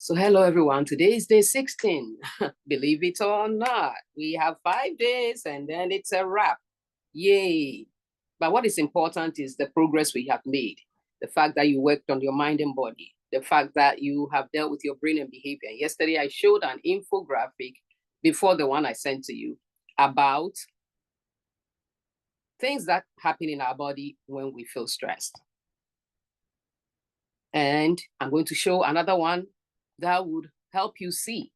So hello everyone, today is day 16. Believe it or not, we have 5 days and then it's a wrap. Yay. But what is important is the progress we have made. The fact that you worked on your mind and body. The fact that you have dealt with your brain and behavior. Yesterday I showed an infographic before the one I sent to you about things that happen in our body when we feel stressed. And I'm going to show another one that would help you see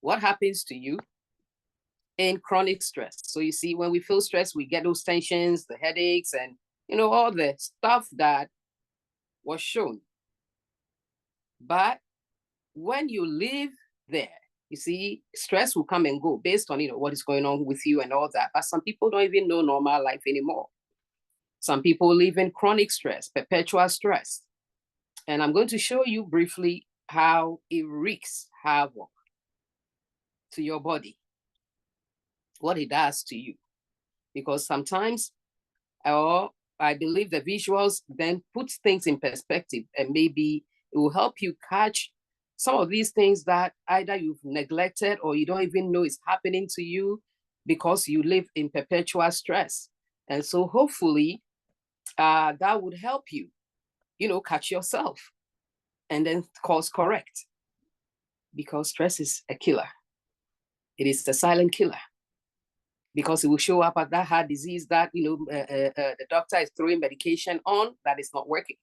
what happens to you in chronic stress. So you see, when we feel stressed, we get those tensions, the headaches, and all the stuff that was shown. But when you live there, you see, stress will come and go based on what is going on with you and all that. But some people don't even know normal life anymore. Some people live in chronic stress, perpetual stress. And I'm going to show you briefly how it wreaks havoc to your body, what it does to you. Because sometimes, I believe the visuals then put things in perspective, and maybe it will help you catch some of these things that either you've neglected or you don't even know is happening to you because you live in perpetual stress. And so hopefully that would help you, catch yourself and then course correct, because stress is a killer. It is a silent killer, because it will show up at that heart disease that, the doctor is throwing medication on that is not working.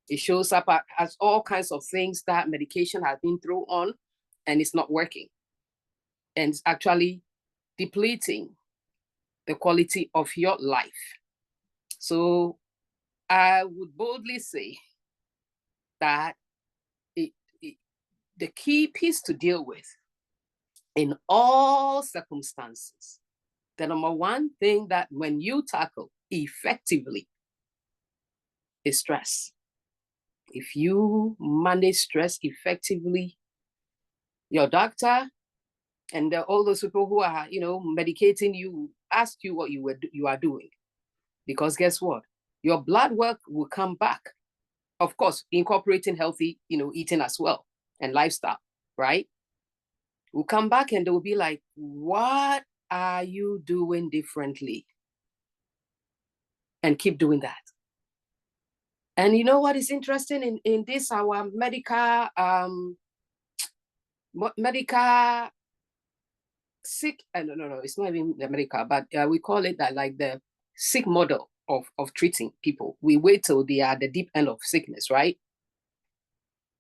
It shows up as all kinds of things that medication has been thrown on and it's not working. And it's actually depleting the quality of your life. So I would boldly say that the key piece to deal with in all circumstances, the number one thing that when you tackle effectively is stress. If you manage stress effectively, your doctor and all those people who are, medicating you ask you what you are doing. Because guess what? Your blood work will come back. Of course, incorporating healthy, eating as well and lifestyle, right? Will come back and they will be like, what are you doing differently? And keep doing that. And you know what is interesting in this, our medical sick, no, it's not even the medical, but we call it that, like the sick model of treating people. We wait till they are at the deep end of sickness, right?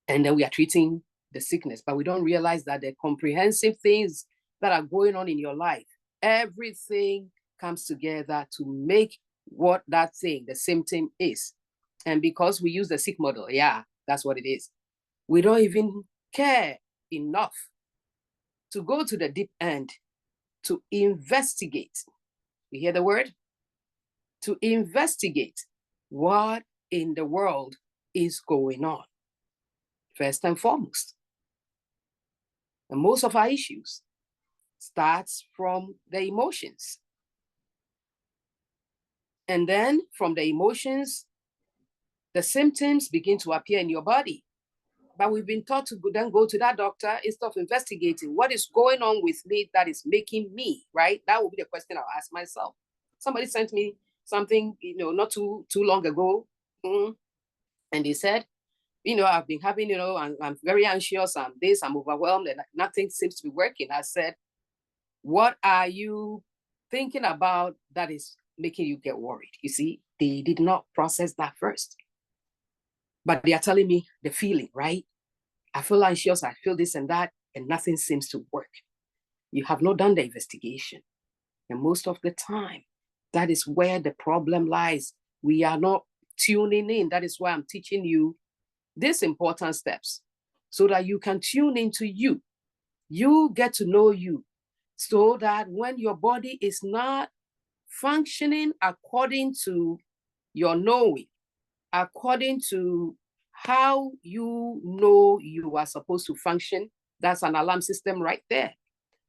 And then we are treating the sickness, but we don't realize that the comprehensive things that are going on in your life, everything comes together to make what that thing, the symptom is. And because we use the sick model, yeah, that's what it is. We don't even care enough to go to the deep end to investigate. You hear the word? To investigate what in the world is going on, first and foremost. And most of our issues starts from the emotions. And then from the emotions, the symptoms begin to appear in your body. But we've been taught to then go to that doctor instead of investigating what is going on with me that is making me, right? That will be the question I'll ask myself. Somebody sent me something, not too long ago. And they said, I've been having, I'm very anxious, I'm this, I'm overwhelmed, and nothing seems to be working. I said, what are you thinking about that is making you get worried? You see, they did not process that first. But they are telling me the feeling, right? I feel anxious, I feel this and that, and nothing seems to work. You have not done the investigation. And most of the time, that is where the problem lies. We are not tuning in. That is why I'm teaching you these important steps so that you can tune into you. You get to know you so that when your body is not functioning according to your knowing, according to how you know you are supposed to function, that's an alarm system right there.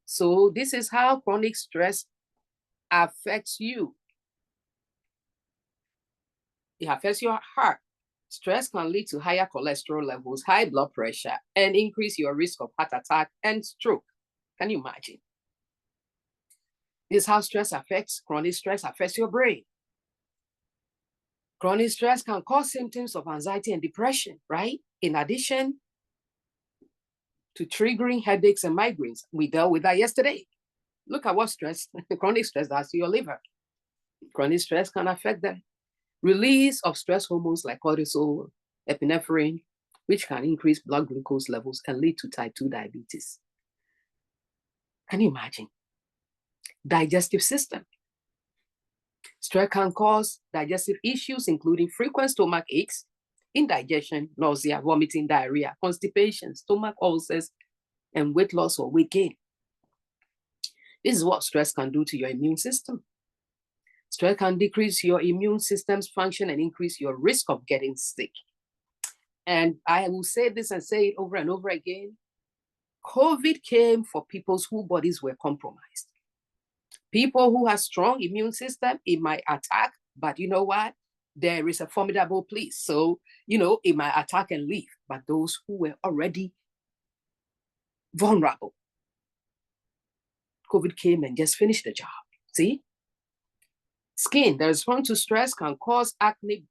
So this is how chronic stress affects you. It affects your heart. Stress can lead to higher cholesterol levels, high blood pressure, and increase your risk of heart attack and stroke. Can you imagine? This is how chronic stress affects your brain. Chronic stress can cause symptoms of anxiety and depression, right? In addition to triggering headaches and migraines. We dealt with that yesterday. Look at what chronic stress does to your liver. Chronic stress can affect the release of stress hormones like cortisol, epinephrine, which can increase blood glucose levels and lead to type 2 diabetes. Can you imagine? Digestive system. Stress can cause digestive issues, including frequent stomach aches, indigestion, nausea, vomiting, diarrhea, constipation, stomach ulcers, and weight loss or weight gain. This is what stress can do to your immune system. Stress can decrease your immune system's function and increase your risk of getting sick. And I will say this and say it over and over again. COVID came for people whose bodies were compromised. People who have strong immune system, it might attack, but you know what? There is a formidable police. So, it might attack and leave. But those who were already vulnerable, COVID came and just finished the job. See? Skin, the response to stress can cause acne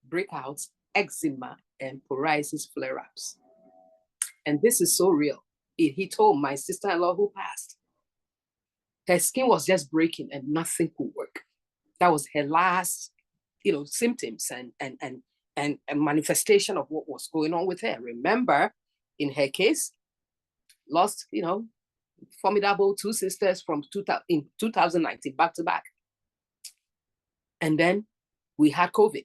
breakouts, eczema, and psoriasis flare-ups. And this is so real. He told my sister-in-law who passed, her skin was just breaking and nothing could work. That was her last, symptoms and manifestation of what was going on with her. Remember, in her case, lost, formidable two sisters from 2019 back to back. And then we had COVID.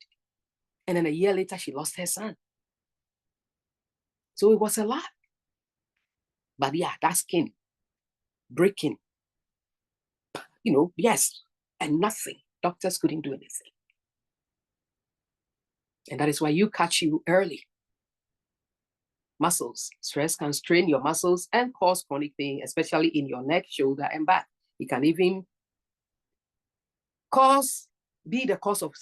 And then a year later, she lost her son. So it was a lot. But yeah, that skin breaking, yes, and nothing. Doctors couldn't do anything. And that is why you catch you early. Muscles. Stress can strain your muscles and cause chronic pain, especially in your neck, shoulder, and back. It can even be the cause of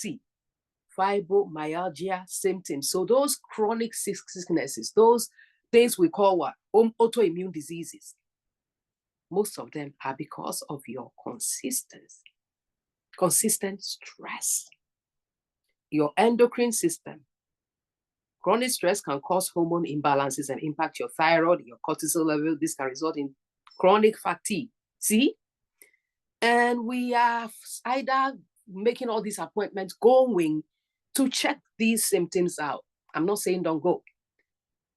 fibromyalgia symptoms. So those chronic sicknesses, those things we call what? Autoimmune diseases. Most of them are because of your consistent stress. Your endocrine system. Chronic stress can cause hormone imbalances and impact your thyroid, your cortisol level. This can result in chronic fatigue. See? And we are either making all these appointments, going to check these symptoms out. I'm not saying don't go,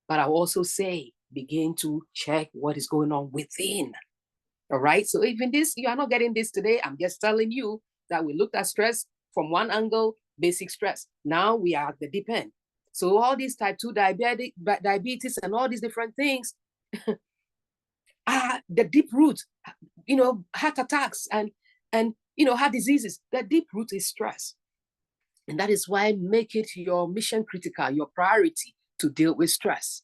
but I also say begin to check what is going on within. All right? So even this, you are not getting this today. I'm just telling you that we looked at stress from one angle, basic stress. Now we are at the deep end. So all these type 2 diabetes and all these different things are the deep root, heart attacks and heart diseases. The deep root is stress. And that is why make it your mission critical, your priority to deal with stress.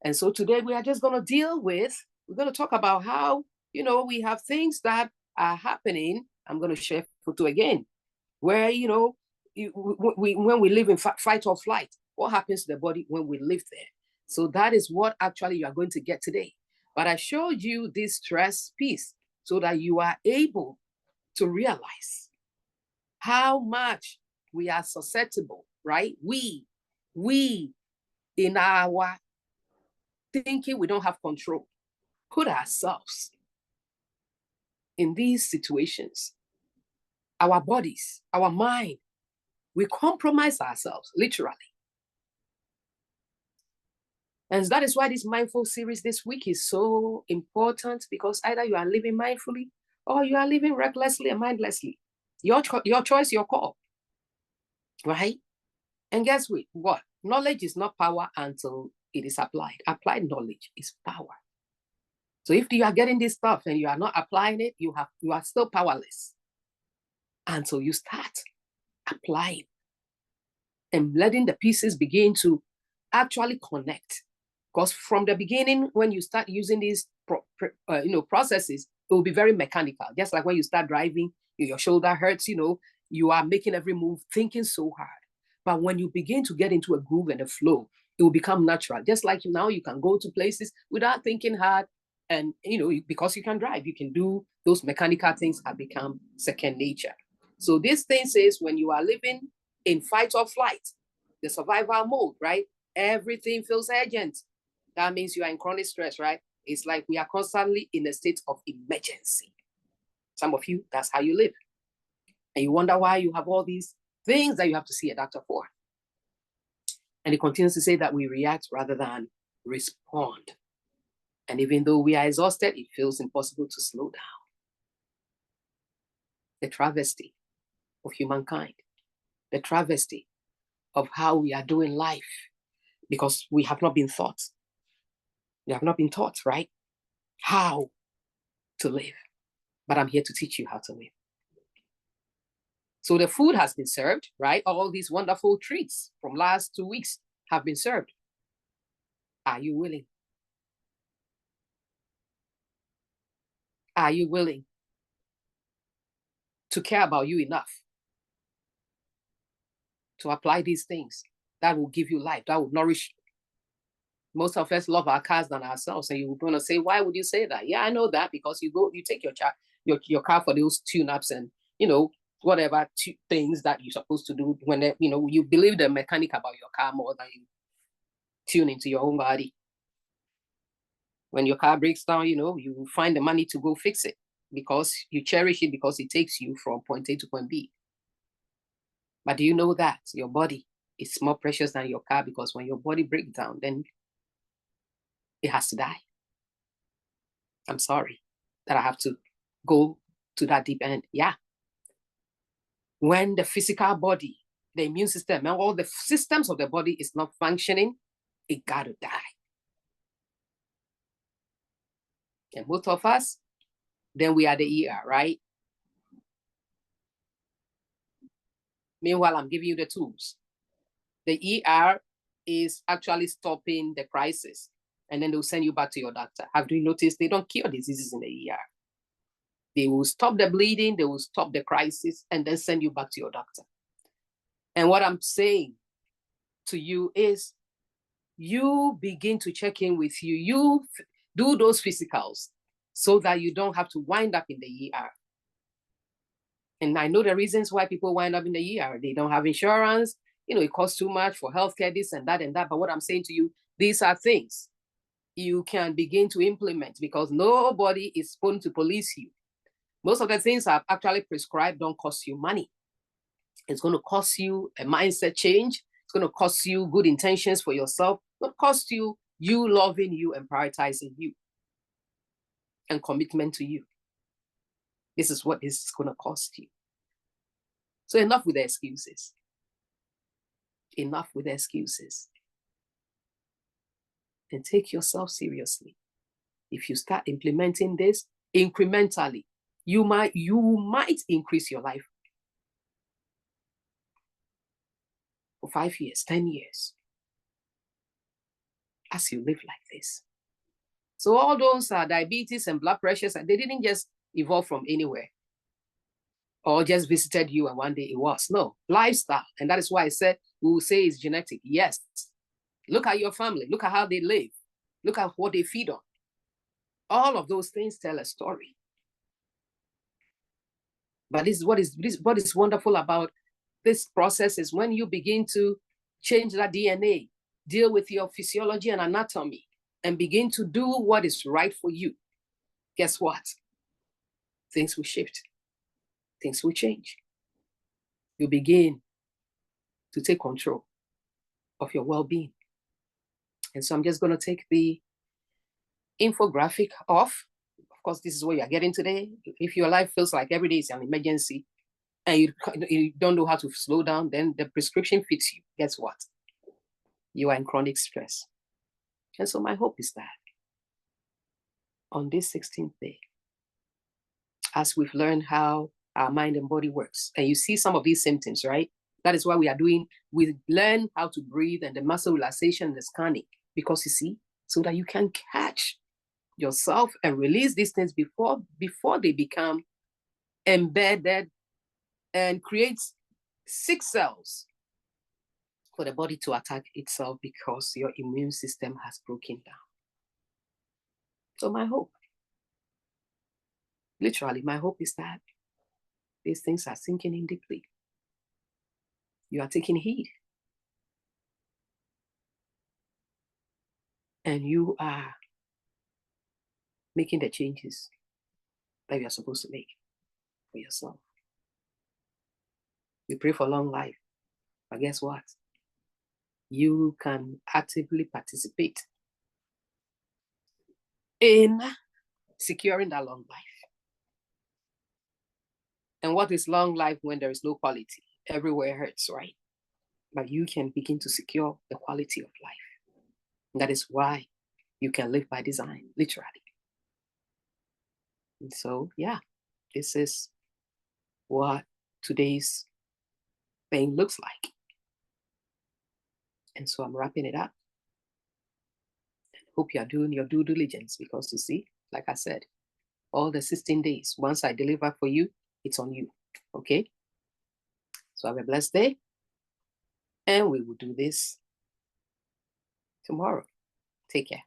And so today we are just going to we're going to talk about how, we have things that are happening. I'm going to share a photo again, where, when we live in fight or flight, what happens to the body when we live there? So that is what actually you are going to get today. But I showed you this stress piece so that you are able to realize how much we are susceptible, right? We in our thinking we don't have control, put ourselves in these situations. Our bodies, our mind, we compromise ourselves, literally. And that is why this mindful series this week is so important, because either you are living mindfully or you are living recklessly and mindlessly. Your choice, your call, right? And guess what? Knowledge is not power until it is applied. Applied knowledge is power. So if you are getting this stuff and you are not applying it, you are still powerless until you start applying and letting the pieces begin to actually connect. Because from the beginning, when you start using these processes, it will be very mechanical. Just like when you start driving, your shoulder hurts, you are making every move, thinking so hard. But when you begin to get into a groove and a flow, it will become natural. Just like now you can go to places without thinking hard. And, because you can drive, you can do those mechanical things have become second nature. So this thing says when you are living in fight or flight, the survival mode, right? Everything feels urgent. That means you are in chronic stress, right? It's like we are constantly in a state of emergency. Some of you, that's how you live. And you wonder why you have all these things that you have to see a doctor for. And it continues to say that we react rather than respond. And even though we are exhausted, it feels impossible to slow down. The travesty of humankind, the travesty of how we are doing life, because we have not been taught. We have not been taught, right? How to live. But I'm here to teach you how to live. So the food has been served, right? All these wonderful treats from last 2 weeks have been served. Are you willing? Are you willing to care about you enough to apply these things that will give you life, that will nourish you? Most of us love our cars than ourselves. And you're going to say, why would you say that? Yeah, I know that, because you take your car for those tune-ups and, whatever things that you're supposed to do when, you believe the mechanic about your car more than you tune into your own body. When your car breaks down, you find the money to go fix it because you cherish it, because it takes you from point A to point B. But do you know that your body is more precious than your car? Because when your body breaks down, then it has to die. I'm sorry that I have to go to that deep end. Yeah. When the physical body, the immune system, and all the systems of the body is not functioning, it got to die. And most of us, then we are the ER, right? Meanwhile, I'm giving you the tools. The ER is actually stopping the crisis, and then they'll send you back to your doctor. Have you noticed they don't cure diseases in the ER? They will stop the bleeding, they will stop the crisis, and then send you back to your doctor. And what I'm saying to you is, you begin to check in with you. You do those physicals so that you don't have to wind up in the ER. And I know the reasons why people wind up in the ER. They don't have insurance. It costs too much for healthcare, this and that and that. But what I'm saying to you, these are things you can begin to implement, because nobody is going to police you. Most of the things I've actually prescribed don't cost you money. It's going to cost you a mindset change. It's going to cost you good intentions for yourself. It's going to cost you loving you and prioritizing you and commitment to you. This is what this is going to cost you. So enough with the excuses. Enough with the excuses. And take yourself seriously. If you start implementing this incrementally, you might increase your life for 5 years, 10 years, as you live like this. So all those diabetes and blood pressures, they didn't just evolve from anywhere or just visited you and one day it was. No, lifestyle. And that is why I said, we will say it's genetic. Yes. Look at your family. Look at how they live. Look at what they feed on. All of those things tell a story. But this is what is wonderful about this process is when you begin to change that DNA, deal with your physiology and anatomy, and begin to do what is right for you. Guess what? Things will shift. Things will change. You begin to take control of your well-being. And so I'm just going to take the infographic off. Of course, this is what you're getting today. If your life feels like every day is an emergency and you don't know how to slow down, then the prescription fits you. Guess what? You are in chronic stress. And so my hope is that on this 16th day, as we've learned how our mind and body works, and you see some of these symptoms, right? That is why we learn how to breathe and the muscle relaxation and the scanning, because you see, so that you can catch yourself and release these things before they become embedded and create sick cells for the body to attack itself because your immune system has broken down. So my hope, literally, my hope is that these things are sinking in deeply. You are taking heed. And you are making the changes that you are supposed to make for yourself. We pray for long life. But guess what? You can actively participate in securing that long life. And what is long life when there is no quality? Everywhere hurts, right? But you can begin to secure the quality of life. And that is why you can live by design, literally. And so, yeah, this is what today's thing looks like. And so I'm wrapping it up. Hope you are doing your due diligence because you see, like I said, all the 16 days, once I deliver for you, it's on you. Okay? So have a blessed day. And we will do this tomorrow. Take care.